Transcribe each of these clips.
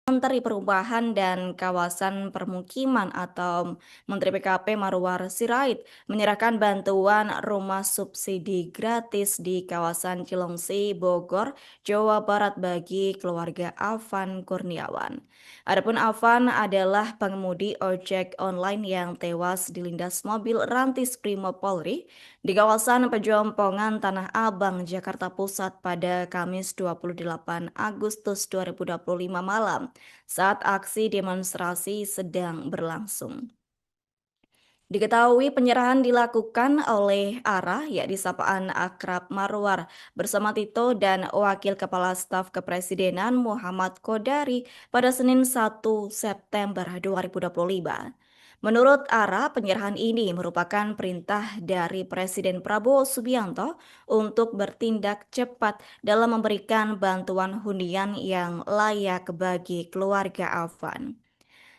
Menteri Perubahan dan Kawasan Permukiman atau Menteri PKP Marwar Sirait menyerahkan bantuan rumah subsidi gratis di kawasan Cilengsi, Bogor, Jawa Barat bagi keluarga Afan Kurniawan. Adapun Afan adalah pengemudi ojek online yang tewas dilindas mobil Rantis Primo Polri di kawasan Pejompongan Tanah Abang, Jakarta Pusat pada Kamis 28 Agustus 2025 malam saat aksi demonstrasi sedang berlangsung. Diketahui penyerahan dilakukan oleh ARA, yakni sapaan akrab Marwar, bersama Tito dan Wakil Kepala Staf Kepresidenan Muhammad Kodari pada Senin 1 September 2025. Menurut ARA, penyerahan ini merupakan perintah dari Presiden Prabowo Subianto untuk bertindak cepat dalam memberikan bantuan hunian yang layak bagi keluarga Afan.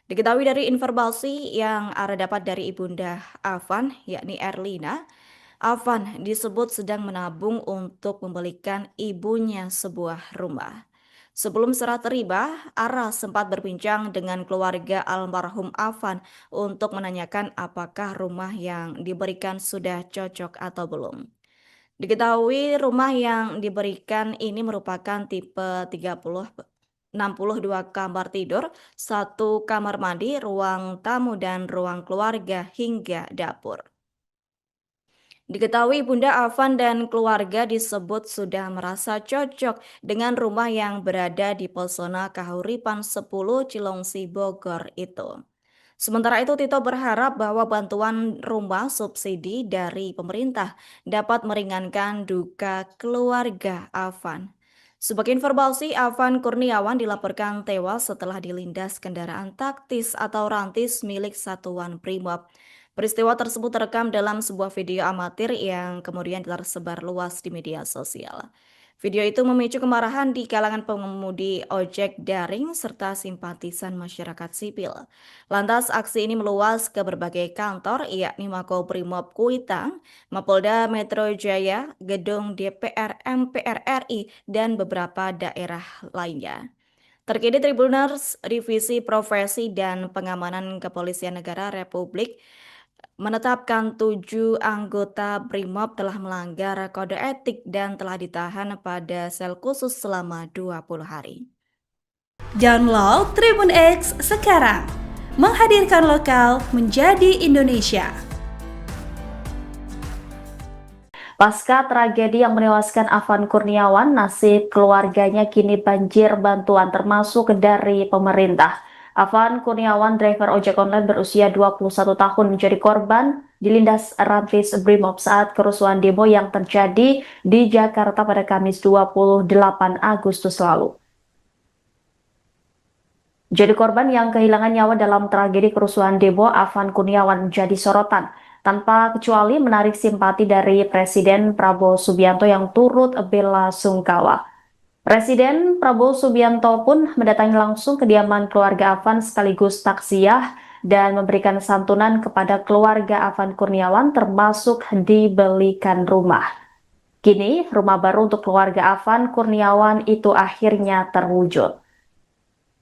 Diketahui dari informasi yang ARA dapat dari ibunda Afan, yakni Erlina, Afan disebut sedang menabung untuk membelikan ibunya sebuah rumah. Sebelum serah terima, ARA sempat berbincang dengan keluarga almarhum Afan untuk menanyakan apakah rumah yang diberikan sudah cocok atau belum. Diketahui rumah yang diberikan ini merupakan tipe 62 kamar tidur, satu kamar mandi, ruang tamu dan ruang keluarga hingga dapur. Diketahui Bunda Afan dan keluarga disebut sudah merasa cocok dengan rumah yang berada di Pesona Kahuripan 10 Cilongsi Bogor itu. Sementara itu, Tito berharap bahwa bantuan rumah subsidi dari pemerintah dapat meringankan duka keluarga Afan. Sebagai informasi, Afan Kurniawan dilaporkan tewas setelah dilindas kendaraan taktis atau rantis milik Satuan Brimob. Peristiwa tersebut terekam dalam sebuah video amatir yang kemudian tersebar luas di media sosial. Video itu memicu kemarahan di kalangan pengemudi ojek daring serta simpatisan masyarakat sipil. Lantas aksi ini meluas ke berbagai kantor, yakni Makobrimob Kuitang, Mapolda Metro Jaya, Gedung DPR MPR RI, dan beberapa daerah lainnya. Terkini Tribuners Divisi Profesi dan Pengamanan Kepolisian Negara Republik menetapkan 7 anggota BRIMOB telah melanggar kode etik dan telah ditahan pada sel khusus selama 20 hari. Download Tribun X sekarang, menghadirkan lokal menjadi Indonesia. Pasca tragedi yang menewaskan Afan Kurniawan, nasib keluarganya kini banjir bantuan termasuk dari pemerintah. Afan Kurniawan, driver ojek online berusia 21 tahun menjadi korban dilindas Rantis Brimob saat kerusuhan demo yang terjadi di Jakarta pada Kamis 28 Agustus lalu. Jadi korban yang kehilangan nyawa dalam tragedi kerusuhan demo, Afan Kurniawan menjadi sorotan, tanpa kecuali menarik simpati dari Presiden Prabowo Subianto yang turut bela sungkawa. Presiden Prabowo Subianto pun mendatangi langsung kediaman keluarga Afan sekaligus taksiyah dan memberikan santunan kepada keluarga Afan Kurniawan termasuk dibelikan rumah. Kini rumah baru untuk keluarga Afan Kurniawan itu akhirnya terwujud.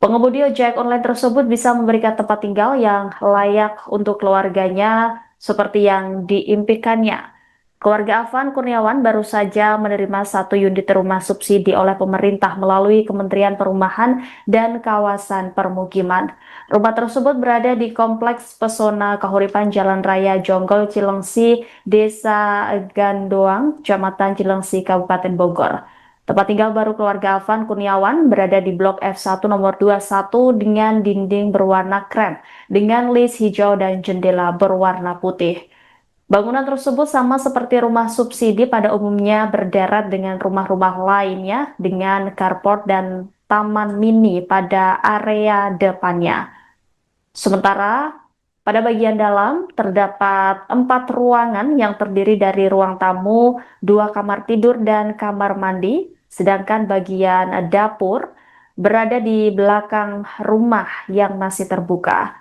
Pengemudi ojek online tersebut bisa memberikan tempat tinggal yang layak untuk keluarganya seperti yang diimpikannya. Keluarga Afan Kurniawan baru saja menerima 1 unit rumah subsidi oleh pemerintah melalui Kementerian Perumahan dan Kawasan Permukiman. Rumah tersebut berada di Kompleks Pesona Kahuripan Jalan Raya Jonggol Cilengsi, Desa Gandoang, Kecamatan Cilengsi, Kabupaten Bogor. Tempat tinggal baru keluarga Afan Kurniawan berada di Blok F1 nomor 21 dengan dinding berwarna krem, dengan list hijau dan jendela berwarna putih. Bangunan tersebut sama seperti rumah subsidi pada umumnya berderet dengan rumah-rumah lainnya dengan carport dan taman mini pada area depannya. Sementara pada bagian dalam terdapat 4 ruangan yang terdiri dari ruang tamu, 2 kamar tidur dan kamar mandi, sedangkan bagian dapur berada di belakang rumah yang masih terbuka.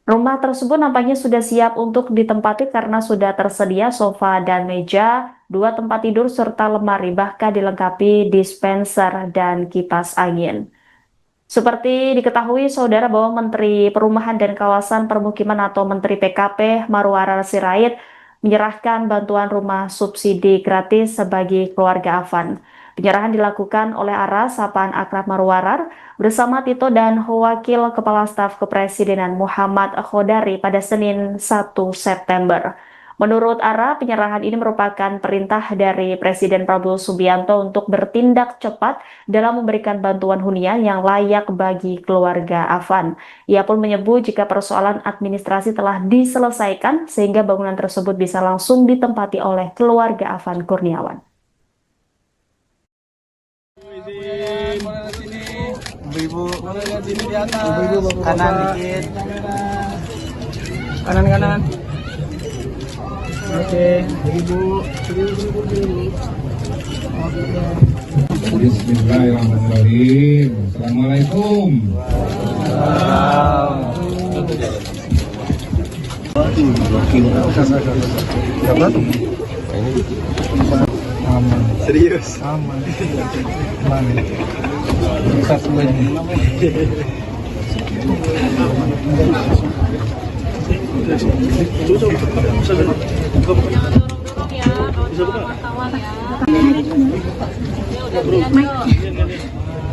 Rumah tersebut nampaknya sudah siap untuk ditempati karena sudah tersedia sofa dan meja, 2 tempat tidur serta lemari, bahkan dilengkapi dispenser dan kipas angin. Seperti diketahui saudara bahwa Menteri Perumahan dan Kawasan Permukiman atau Menteri PKP Marwarar Sirait menyerahkan bantuan rumah subsidi gratis bagi keluarga Afan. Penyerahan dilakukan oleh Ara Sapaan Akrab Marwarar bersama Tito dan Wakil Kepala Staf Kepresidenan Muhammad Khodari pada Senin 1 September. Menurut Ara, penyerahan ini merupakan perintah dari Presiden Prabowo Subianto untuk bertindak cepat dalam memberikan bantuan hunian yang layak bagi keluarga Afan. Ia pun menyebut jika persoalan administrasi telah diselesaikan sehingga bangunan tersebut bisa langsung ditempati oleh keluarga Afan Kurniawan. Ibu-ibu kanan dikit, kanan. Oke, ibu. Bismillahirrahmanirrahim. Assalamualaikum. Serius? Aman. Bisa semuanya.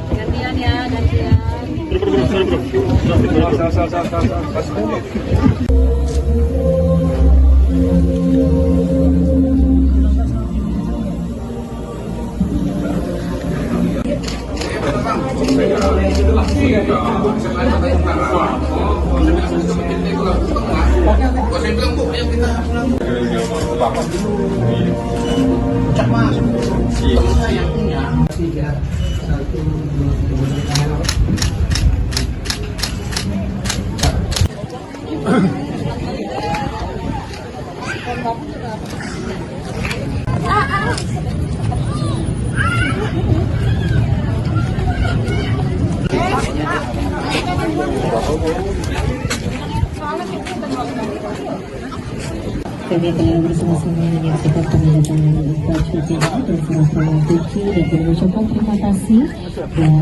Gantian ya, gantian. Kami telah bersama-sama menyaksikan penandatanganan Iqbal Syuting dan serah-serah Tuki dan mengucapkan terima kasih dan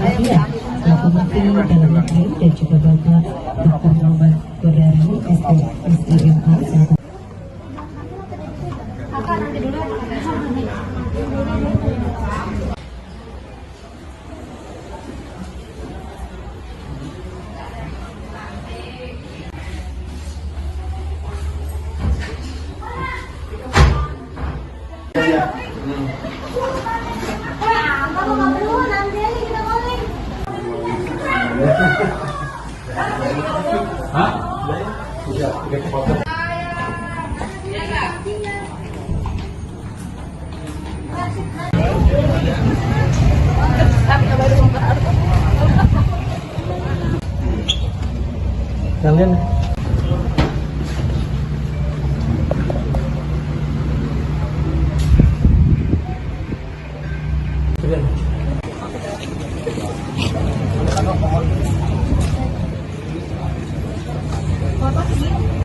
hadiah Pemati dalam negeri dan juga Bapak Dr. Muhammad Khodari SIMA. Kalian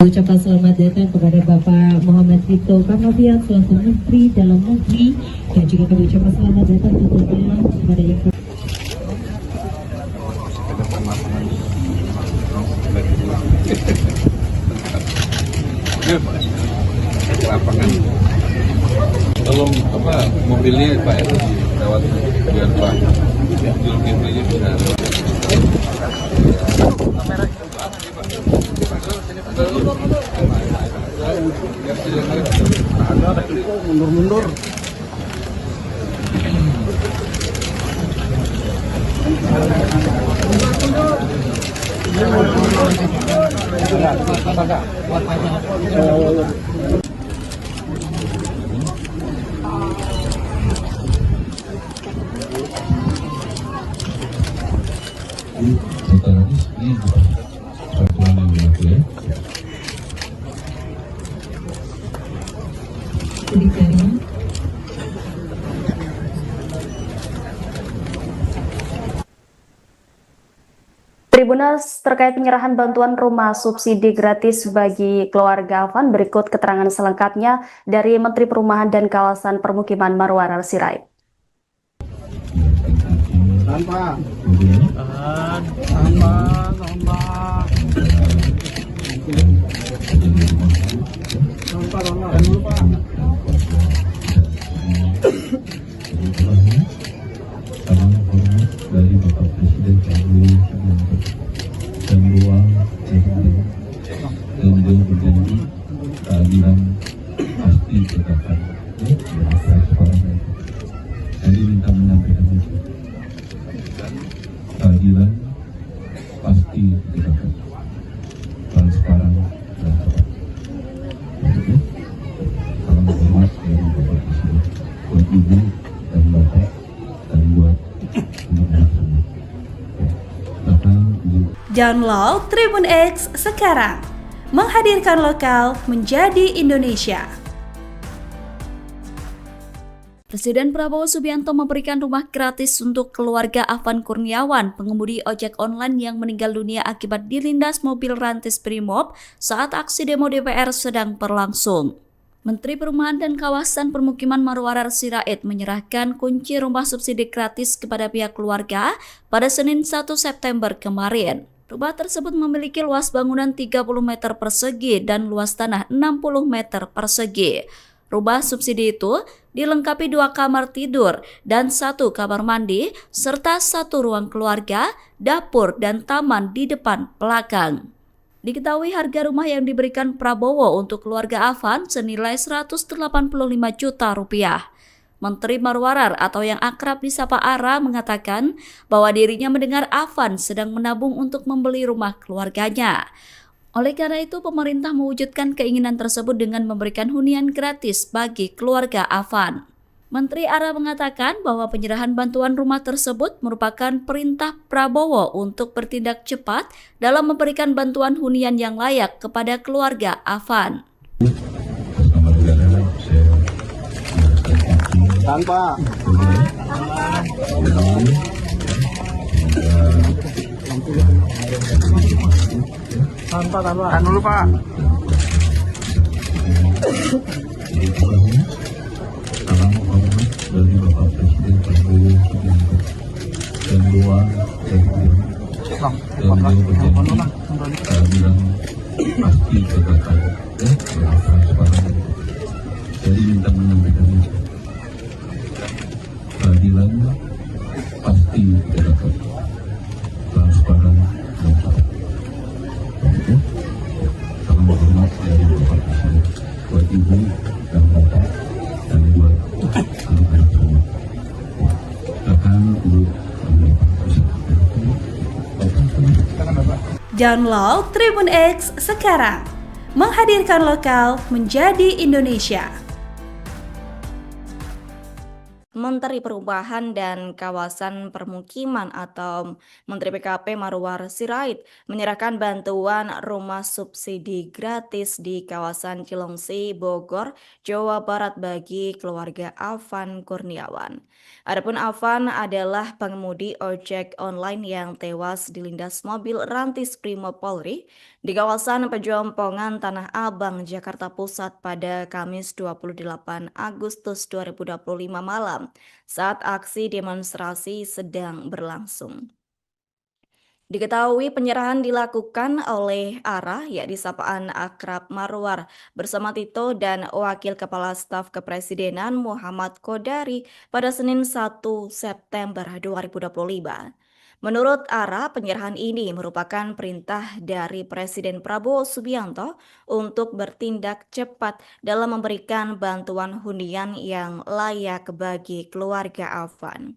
Ucapan selamat datang kepada Bapak Muhammad Tito Karnavian selaku Menteri Dalam Negeri dan juga kami ucapkan selamat datang tentunya kepada yang Lapangan. Tolong mobilnya Pak itu lewat biar Pak Zulkifli bisa lewat. mundur. Tribuners terkait penyerahan bantuan rumah subsidi gratis bagi keluarga Afan, berikut keterangan selengkapnya dari Menteri Perumahan dan Kawasan Permukiman Marwarar Sirait. Tahan Pak. Kemudian Tahan Pak. Tahan Pak. Tahan Pak. Tahan dulu Pak. salam hormat dari Bapak Presiden Prabowo Subianto dan ruang presiden dan beliau berjanji keadilan pasti tegakkan transparan. Jadi minta menyampaikan itu keadilan pasti tegakkan transparan dan tepat. Oke? Salam hormat dari Bapak Presiden buat Ibu dan Bapak dan buat anak-anak semua. Bahkan Ibu Download Tribun X sekarang. Menghadirkan lokal menjadi Indonesia. Presiden Prabowo Subianto memberikan rumah gratis untuk keluarga Afan Kurniawan, pengemudi ojek online yang meninggal dunia akibat dilindas mobil rantis Brimob saat aksi demo DPR sedang berlangsung. Menteri Perumahan dan Kawasan Permukiman Marwarar Sirait menyerahkan kunci rumah subsidi gratis kepada pihak keluarga pada Senin 1 September kemarin. Rumah tersebut memiliki luas bangunan 30 meter persegi dan luas tanah 60 meter persegi. Rumah subsidi itu dilengkapi 2 kamar tidur dan 1 kamar mandi serta 1 ruang keluarga, dapur, dan taman di depan belakang. Diketahui harga rumah yang diberikan Prabowo untuk keluarga Afan senilai 185 juta rupiah. Menteri Marwarar atau yang akrab disapa Ara mengatakan bahwa dirinya mendengar Afan sedang menabung untuk membeli rumah keluarganya. Oleh karena itu, pemerintah mewujudkan keinginan tersebut dengan memberikan hunian gratis bagi keluarga Afan. Menteri Ara mengatakan bahwa penyerahan bantuan rumah tersebut merupakan perintah Prabowo untuk bertindak cepat dalam memberikan bantuan hunian yang layak kepada keluarga Afan. bersama negara saya menyerahkan Tahan Pak. Tahan Pak. Tahan dulu Pak. salam hormat dari Bapak Presiden Prabowo Subianto dan ruang presiden dan beliau berjanji keadilan pasti tegakkan transparan. Jadi minta menyampaikan itu keadilan pasti tegakkan transparan dan tepat. Oke? Salam hormat dari Bapak Presiden buat Ibu dan Bapak dan buat anak-anak semua. Akan Ibu dan Bapak Presiden. Download Tribun X sekarang. Menghadirkan lokal menjadi Indonesia. Menteri Perumahan dan Kawasan Permukiman atau Menteri PKP Marwar Sirait menyerahkan bantuan rumah subsidi gratis di kawasan Cilengsi, Bogor, Jawa Barat bagi keluarga Afan Kurniawan. Adapun Afan adalah pengemudi ojek online yang tewas dilindas mobil rantis Brimob Polri di kawasan Pejompongan Tanah Abang, Jakarta Pusat pada Kamis 28 Agustus 2025 malam saat aksi demonstrasi sedang berlangsung. Diketahui penyerahan dilakukan oleh Ara, yakni sapaan akrab Marwar, bersama Tito dan Wakil Kepala Staf Kepresidenan Muhammad Kodari pada Senin 1 September 2025. Menurut Ara, penyerahan ini merupakan perintah dari Presiden Prabowo Subianto untuk bertindak cepat dalam memberikan bantuan hunian yang layak bagi keluarga Afan.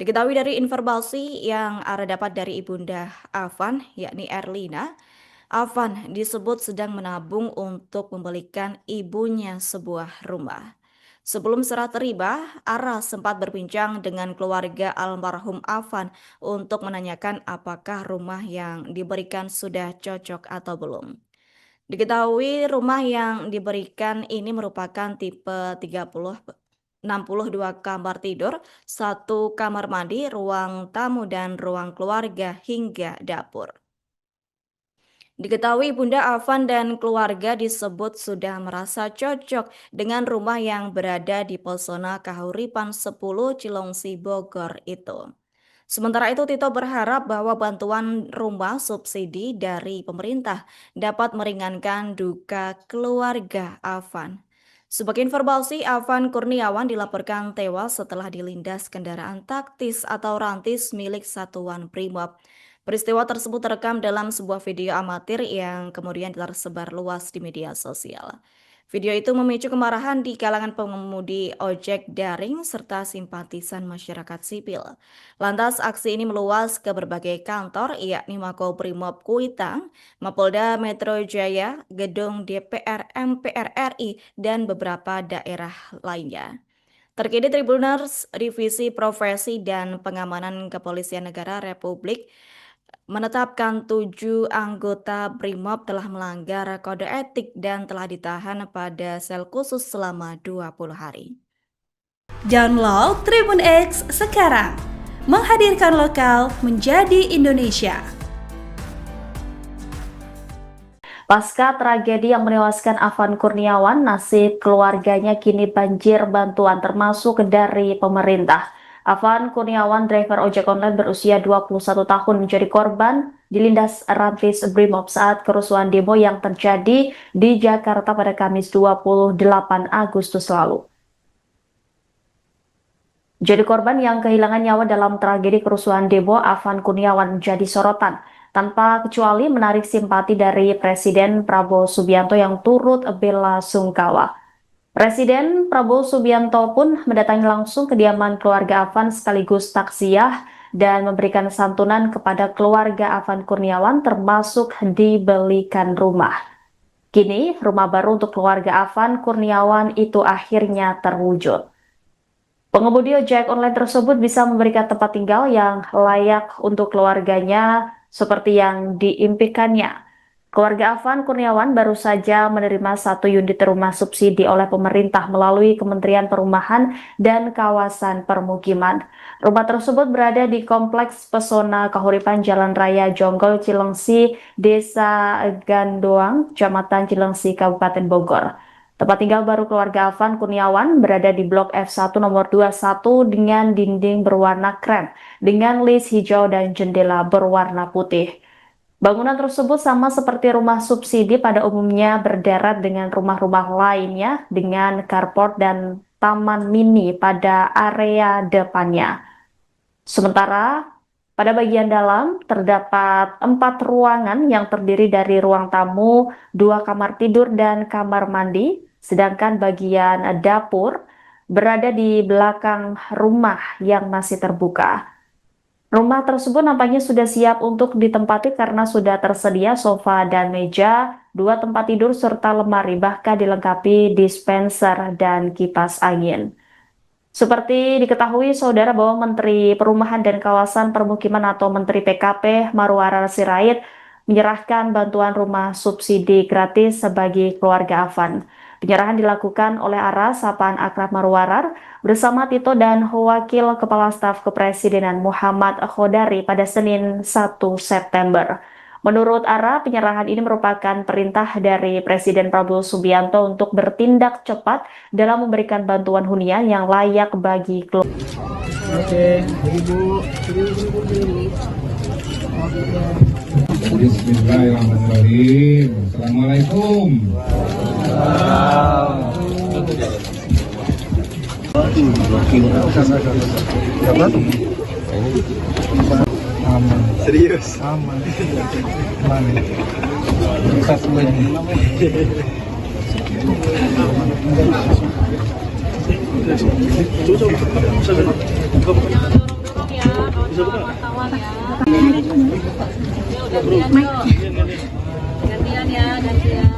Diketahui dari informasi yang Ara dapat dari ibunda Afan, yakni Erlina, Afan disebut sedang menabung untuk membelikan ibunya sebuah rumah. Sebelum serah terima, Ara sempat berbincang dengan keluarga almarhum Afan untuk menanyakan apakah rumah yang diberikan sudah cocok atau belum. Diketahui rumah yang diberikan ini merupakan tipe 62 kamar tidur, 1 kamar mandi, ruang tamu dan ruang keluarga hingga dapur. Diketahui Bunda Afan dan keluarga disebut sudah merasa cocok dengan rumah yang berada di Pesona Kahuripan 10 Cilengsi Bogor itu. Sementara itu, Tito berharap bahwa bantuan rumah subsidi dari pemerintah dapat meringankan duka keluarga Afan. Sebagai informasi, Afan Kurniawan dilaporkan tewas setelah dilindas kendaraan taktis atau rantis milik Satuan Brimob. Peristiwa tersebut terekam dalam sebuah video amatir yang kemudian tersebar luas di media sosial. Video itu memicu kemarahan di kalangan pengemudi ojek daring serta simpatisan masyarakat sipil. Lantas aksi ini meluas ke berbagai kantor, yakni Makobrimob Kuitang, Mapolda Metro Jaya, Gedung DPR MPR RI, dan beberapa daerah lainnya. Terkini Tribuners Divisi Profesi dan Pengamanan Kepolisian Negara Republik menetapkan 7 anggota Brimob telah melanggar kode etik dan telah ditahan pada sel khusus selama 20 hari. Download Tribun X sekarang, menghadirkan lokal menjadi Indonesia. Pasca tragedi yang menewaskan Afan Kurniawan, nasib keluarganya kini banjir bantuan termasuk dari pemerintah. Afan Kurniawan, driver ojek online berusia 21 tahun, menjadi korban dilindas rantis Brimob saat kerusuhan demo yang terjadi di Jakarta pada Kamis 28 Agustus lalu. Jadi korban yang kehilangan nyawa dalam tragedi kerusuhan demo, Afan Kurniawan menjadi sorotan, tanpa kecuali menarik simpati dari Presiden Prabowo Subianto yang turut bela sungkawa. Presiden Prabowo Subianto pun mendatangi langsung kediaman keluarga Afan sekaligus taksiyah dan memberikan santunan kepada keluarga Afan Kurniawan, termasuk dibelikan rumah. Kini rumah baru untuk keluarga Afan Kurniawan itu akhirnya terwujud. Pengemudi ojek online tersebut bisa memberikan tempat tinggal yang layak untuk keluarganya seperti yang diimpikannya. Keluarga Afan Kurniawan baru saja menerima 1 unit rumah subsidi oleh pemerintah melalui Kementerian Perumahan dan Kawasan Permukiman. Rumah tersebut berada di Kompleks Pesona Kahuripan Jalan Raya Jonggol Cilengsi, Desa Gandoang, Kecamatan Cilengsi, Kabupaten Bogor. Tempat tinggal baru keluarga Afan Kurniawan berada di Blok F1 nomor 21 dengan dinding berwarna krem, dengan list hijau dan jendela berwarna putih. Bangunan tersebut sama seperti rumah subsidi pada umumnya berderet dengan rumah-rumah lainnya dengan carport dan taman mini pada area depannya. Sementara pada bagian dalam terdapat 4 ruangan yang terdiri dari ruang tamu, 2 kamar tidur dan kamar mandi, sedangkan bagian dapur berada di belakang rumah yang masih terbuka. Rumah tersebut nampaknya sudah siap untuk ditempati karena sudah tersedia sofa dan meja, 2 tempat tidur serta lemari, bahkan dilengkapi dispenser dan kipas angin. Seperti diketahui saudara bahwa Menteri Perumahan dan Kawasan Permukiman atau Menteri PKP Marwarar Sirait menyerahkan bantuan rumah subsidi gratis bagi keluarga Afan. Penyerahan dilakukan oleh ARA Sapaan Akrab Marwarar bersama Tito dan Wakil Kepala Staf Kepresidenan Muhammad Khodari pada Senin 1 September. Menurut ARA, penyerahan ini merupakan perintah dari Presiden Prabowo Subianto untuk bertindak cepat dalam memberikan bantuan hunian yang layak bagi keluarga. Oke, Ibu. Bismillahirrahmanirrahim. Assalamualaikum. Aman. Serius? Aman. Aman. Bisa semuanya. Gantian ya, gantian.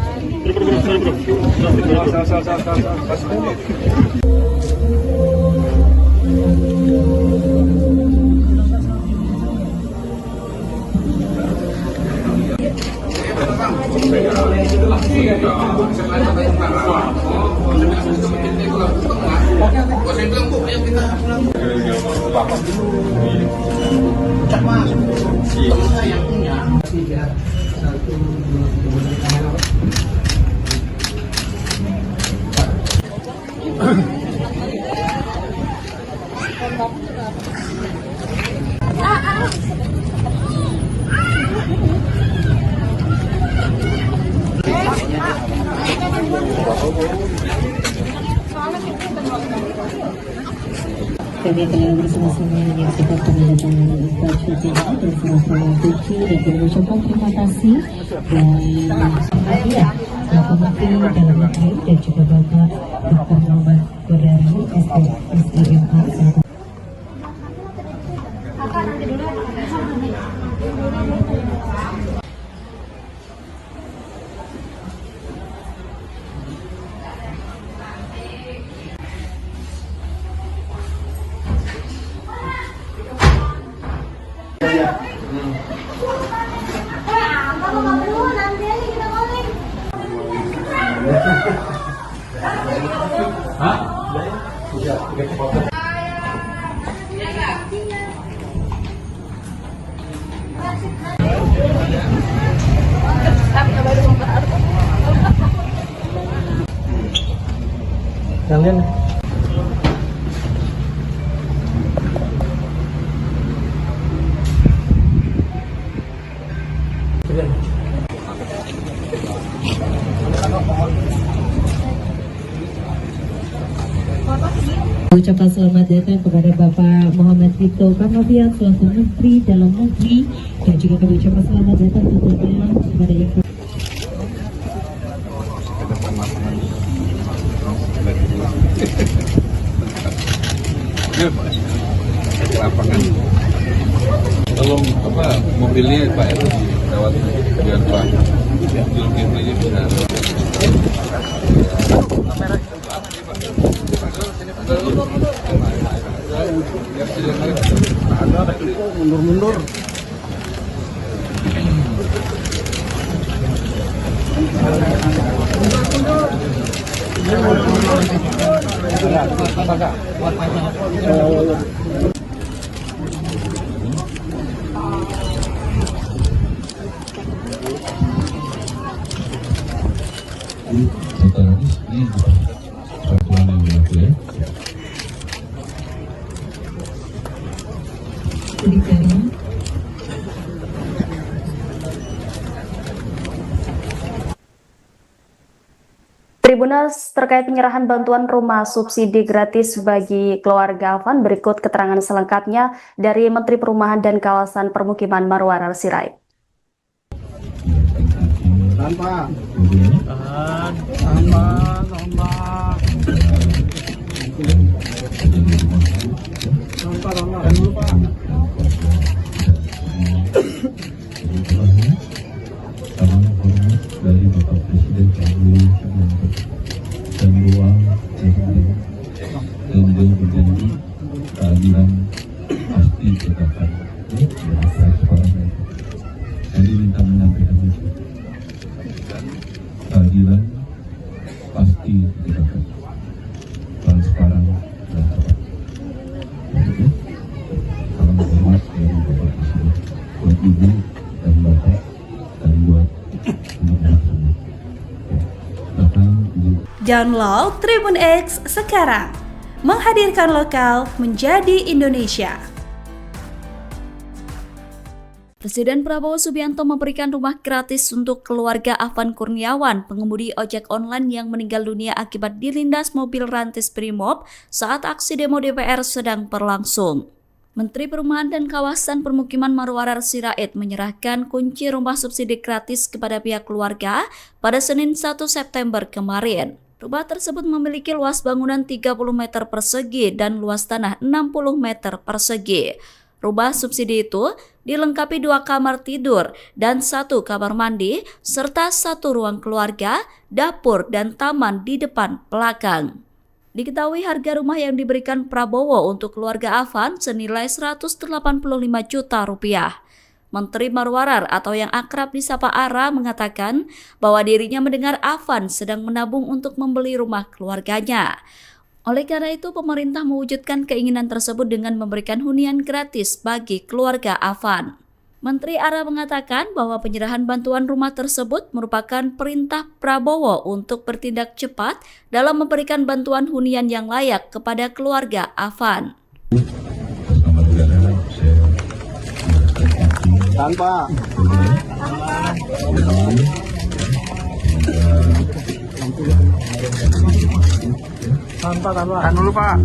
Kami telah bersama-sama menyaksikan penandatanganan infrastruktur dan serah-serah kunci dan mengucapkan terima kasih dan hadiah Bapak Menteri Dalam Negeri dan juga Bapak Dr. Muhammad Kodari SDMA. Kalian Ucapan selamat datang kepada Bapak Muhammad Tito Karnavian selaku Menteri Dalam Negeri dan juga kami ucapkan selamat datang tentunya kepada yang ke lapangan. Tolong mobilnya Pak Eru lewat biar Pak Julkim aja bisa. mundur. Tribuners terkait penyerahan bantuan rumah subsidi gratis bagi keluarga Afan, berikut keterangan selengkapnya dari Menteri Perumahan dan Kawasan Permukiman Marwarar Sirait. Dari Bapak Presiden kami dan ruang dan beliau berjanji keadilan pasti tegakkan transparan. Jadi minta menyampaikan itu keadilan pasti tegakkan transparan dan tepat. Oke, salam hormat dari Bapak Presiden buat Ibu dan Bapak dan buat Download Tribun X sekarang, menghadirkan lokal menjadi Indonesia. Presiden Prabowo Subianto memberikan rumah gratis untuk keluarga Afan Kurniawan, pengemudi ojek online yang meninggal dunia akibat dilindas mobil rantis Brimob saat aksi demo DPR sedang berlangsung. Menteri Perumahan dan Kawasan Permukiman Marwarar Sirait menyerahkan kunci rumah subsidi gratis kepada pihak keluarga pada Senin 1 September kemarin. Rumah tersebut memiliki luas bangunan 30 meter persegi dan luas tanah 60 meter persegi. Rumah subsidi itu dilengkapi 2 kamar tidur dan 1 kamar mandi, serta 1 ruang keluarga, dapur, dan taman di depan belakang. Diketahui harga rumah yang diberikan Prabowo untuk keluarga Afan senilai 185 juta rupiah. Menteri Marwarar atau yang akrab disapa Ara mengatakan bahwa dirinya mendengar Afan sedang menabung untuk membeli rumah keluarganya. Oleh karena itu, pemerintah mewujudkan keinginan tersebut dengan memberikan hunian gratis bagi keluarga Afan. Menteri Ara mengatakan bahwa penyerahan bantuan rumah tersebut merupakan perintah Prabowo untuk bertindak cepat dalam memberikan bantuan hunian yang layak kepada keluarga Afan. Tanpa. Tanpa. Tahan dulu Pak.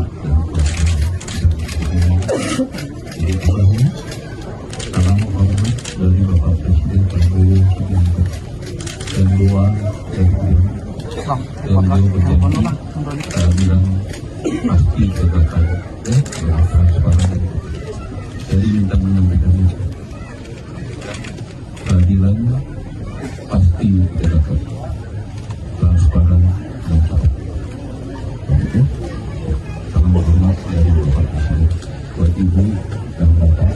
Salam hormat dari Bapak Presiden Prabowo Subianto dan doa dari beliau bilang pasti tegakkan transparan. Jadi minta menyampaikan keadilan pasti tegakkan transparan dan cepat. Oke. Salam hormat dari Bapak Presiden buat Ibu dan Bapak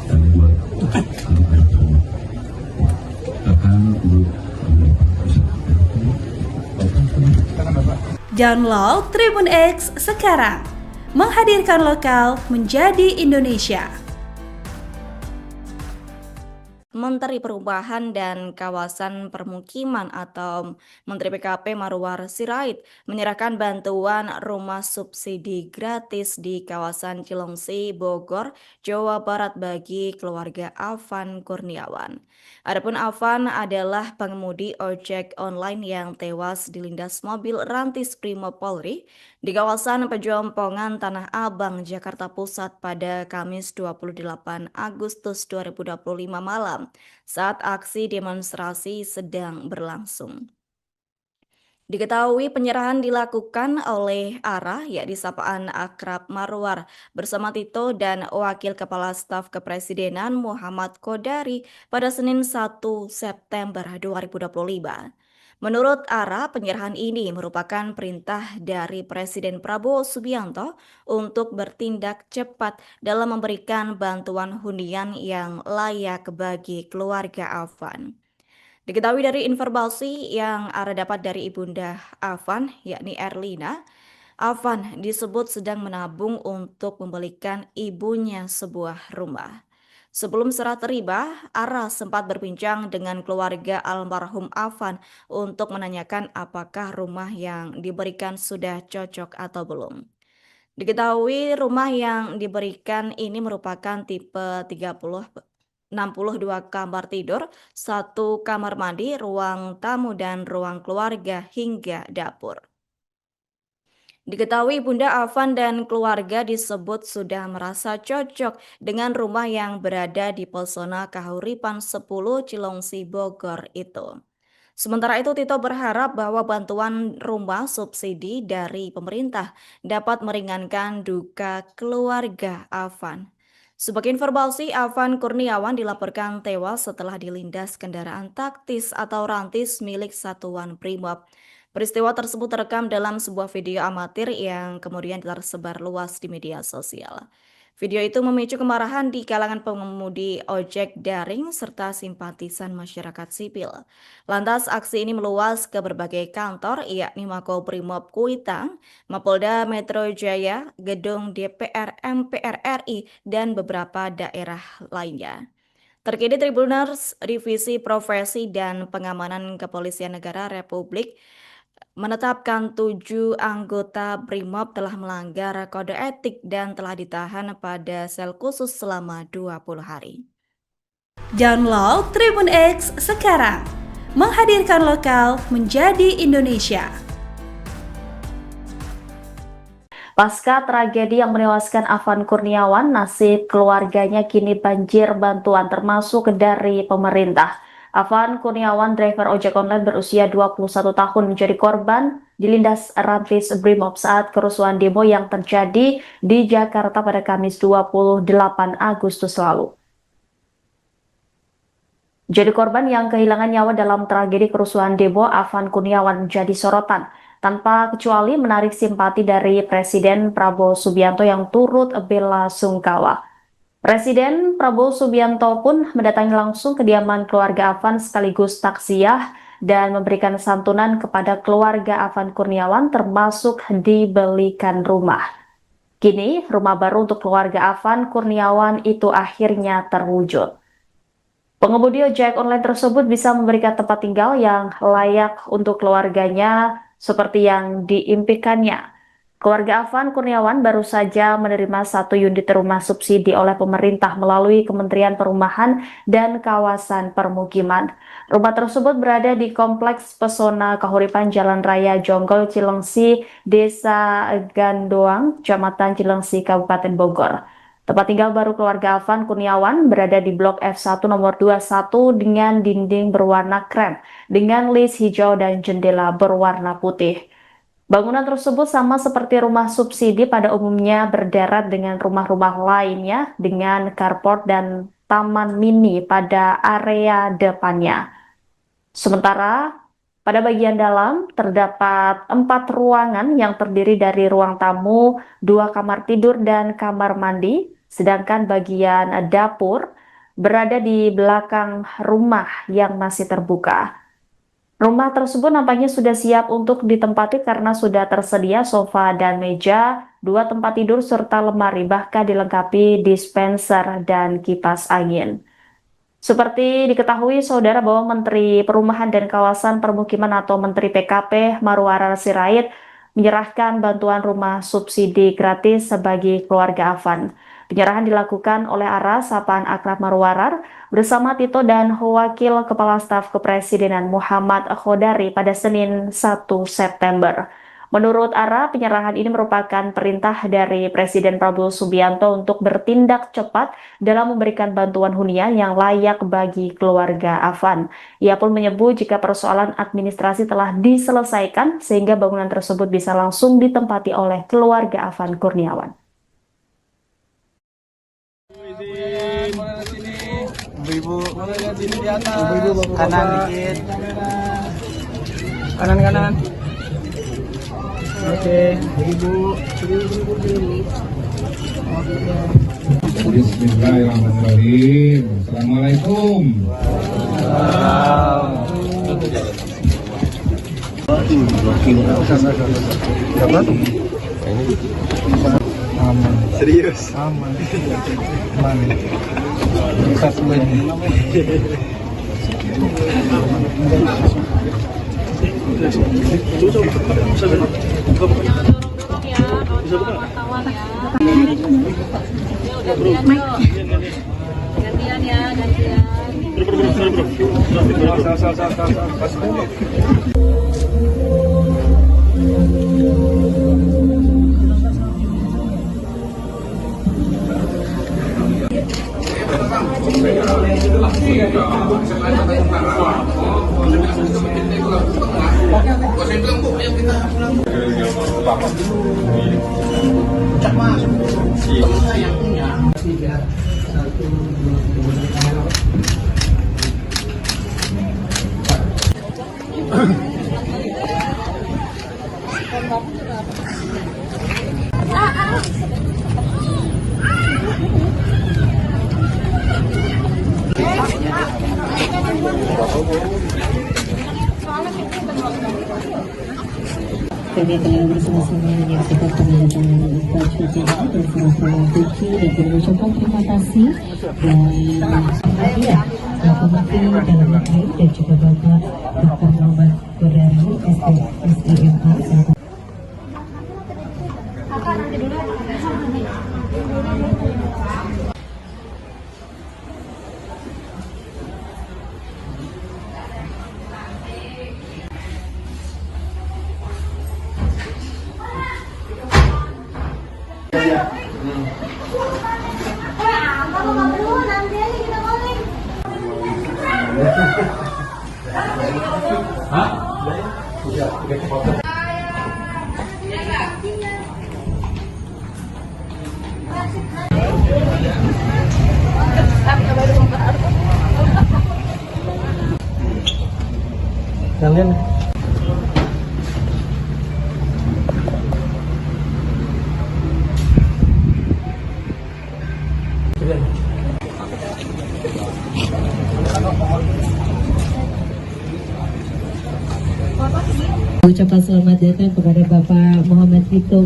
dan buat anak-anak semua. Akan dulu Download Tribun X sekarang. Menghadirkan lokal menjadi Indonesia. Menteri Perubahan dan Kawasan Permukiman atau Menteri PKP Marwar Sirait menyerahkan bantuan rumah subsidi gratis di kawasan Cilengsi, Bogor, Jawa Barat bagi keluarga Afan Kurniawan. Adapun Afan adalah pengemudi ojek online yang tewas dilindas mobil Rantis Brimob Polri di kawasan Pejompongan Tanah Abang, Jakarta Pusat pada Kamis 28 Agustus 2025 malam saat aksi demonstrasi sedang berlangsung. Diketahui penyerahan dilakukan oleh ARA, yakni sapaan akrab Marwar, bersama Tito dan Wakil Kepala Staf Kepresidenan Muhammad Kodari pada Senin 1 September 2025. Menurut ARA, penyerahan ini merupakan perintah dari Presiden Prabowo Subianto untuk bertindak cepat dalam memberikan bantuan hunian yang layak bagi keluarga Afan. Diketahui dari informasi yang ARA dapat dari ibunda Afan, yakni Erlina, Afan disebut sedang menabung untuk membelikan ibunya sebuah rumah. Sebelum serah terima, ARA sempat berbincang dengan keluarga almarhum Afan untuk menanyakan apakah rumah yang diberikan sudah cocok atau belum. Diketahui rumah yang diberikan ini merupakan tipe 62 kamar tidur, 1 kamar mandi, ruang tamu dan ruang keluarga hingga dapur. Diketahui Bunda Afan dan keluarga disebut sudah merasa cocok dengan rumah yang berada di Pesona Kahuripan 10 Cilengsi Bogor itu. Sementara itu Tito berharap bahwa bantuan rumah subsidi dari pemerintah dapat meringankan duka keluarga Afan. Sebagai informasi, Afan Kurniawan dilaporkan tewas setelah dilindas kendaraan taktis atau rantis milik Satuan Brimob. Peristiwa tersebut terekam dalam sebuah video amatir yang kemudian tersebar luas di media sosial. Video itu memicu kemarahan di kalangan pengemudi ojek daring serta simpatisan masyarakat sipil. Lantas aksi ini meluas ke berbagai kantor, yakni Makobrimob Kuitang, Mapolda Metro Jaya, Gedung DPR MPR RI, dan beberapa daerah lainnya. Terkini Tribuners Divisi Profesi dan Pengamanan Kepolisian Negara Republik menetapkan 7 anggota Brimob telah melanggar kode etik dan telah ditahan pada sel khusus selama 20 hari. Download Tribun X sekarang. Menghadirkan lokal menjadi Indonesia. Pasca tragedi yang menewaskan Afan Kurniawan, nasib keluarganya kini banjir bantuan termasuk dari pemerintah. Afan Kurniawan, driver ojek online berusia 21 tahun, menjadi korban dilindas Rantis Brimob saat kerusuhan demo yang terjadi di Jakarta pada Kamis 28 Agustus lalu. Jadi korban yang kehilangan nyawa dalam tragedi kerusuhan demo, Afan Kurniawan menjadi sorotan, tanpa kecuali menarik simpati dari Presiden Prabowo Subianto yang turut bela sungkawa. Presiden Prabowo Subianto pun mendatangi langsung kediaman keluarga Afan sekaligus taksiyah dan memberikan santunan kepada keluarga Afan Kurniawan termasuk dibelikan rumah. Kini rumah baru untuk keluarga Afan Kurniawan itu akhirnya terwujud. Pengemudi ojek online tersebut bisa memberikan tempat tinggal yang layak untuk keluarganya seperti yang diimpikannya. Keluarga Afan Kurniawan baru saja menerima 1 unit rumah subsidi oleh pemerintah melalui Kementerian Perumahan dan Kawasan Permukiman. Rumah tersebut berada di Kompleks Pesona Kahuripan Jalan Raya Jonggol Cilengsi, Desa Gandoang, Kecamatan Cilengsi, Kabupaten Bogor. Tempat tinggal baru keluarga Afan Kurniawan berada di Blok F1 nomor 21 dengan dinding berwarna krem, dengan list hijau dan jendela berwarna putih. Bangunan tersebut sama seperti rumah subsidi pada umumnya berderet dengan rumah-rumah lainnya dengan carport dan taman mini pada area depannya. Sementara pada bagian dalam terdapat 4 ruangan yang terdiri dari ruang tamu, 2 kamar tidur dan kamar mandi, sedangkan bagian dapur berada di belakang rumah yang masih terbuka. Rumah tersebut nampaknya sudah siap untuk ditempati karena sudah tersedia sofa dan meja, 2 tempat tidur serta lemari, bahkan dilengkapi dispenser dan kipas angin. Seperti diketahui saudara bahwa Menteri Perumahan dan Kawasan Permukiman atau Menteri PKP Marwarar Sirait menyerahkan bantuan rumah subsidi gratis bagi keluarga Afan. Penyerahan dilakukan oleh Ara Sapaan Akrab Marwarar bersama Tito dan Wakil Kepala Staf Kepresidenan Muhammad Khodari pada Senin 1 September. Menurut Ara, penyerahan ini merupakan perintah dari Presiden Prabowo Subianto untuk bertindak cepat dalam memberikan bantuan hunian yang layak bagi keluarga Afan. Ia pun menyebut jika persoalan administrasi telah diselesaikan sehingga bangunan tersebut bisa langsung ditempati oleh keluarga Afan Kurniawan. Ibu-ibu, sini di atas. Ibu-ibu, kanan dikit. Kanan. Oke, ibu. Bismillahirrahmanirrahim. Assalamualaikum. Aman. Serius? Aman. Bisa semuanya. Kami telah bersama-sama menyaksikan penandatanganan akta cuti dan serah-terima cuti dan mengucapkan terima kasih dan Bapak Menteri Dalam Negeri dan juga Bapak Dr. Muhammad Khodari SDMA. Kalian ucapan selamat datang kepada Bapak Muhammad Tito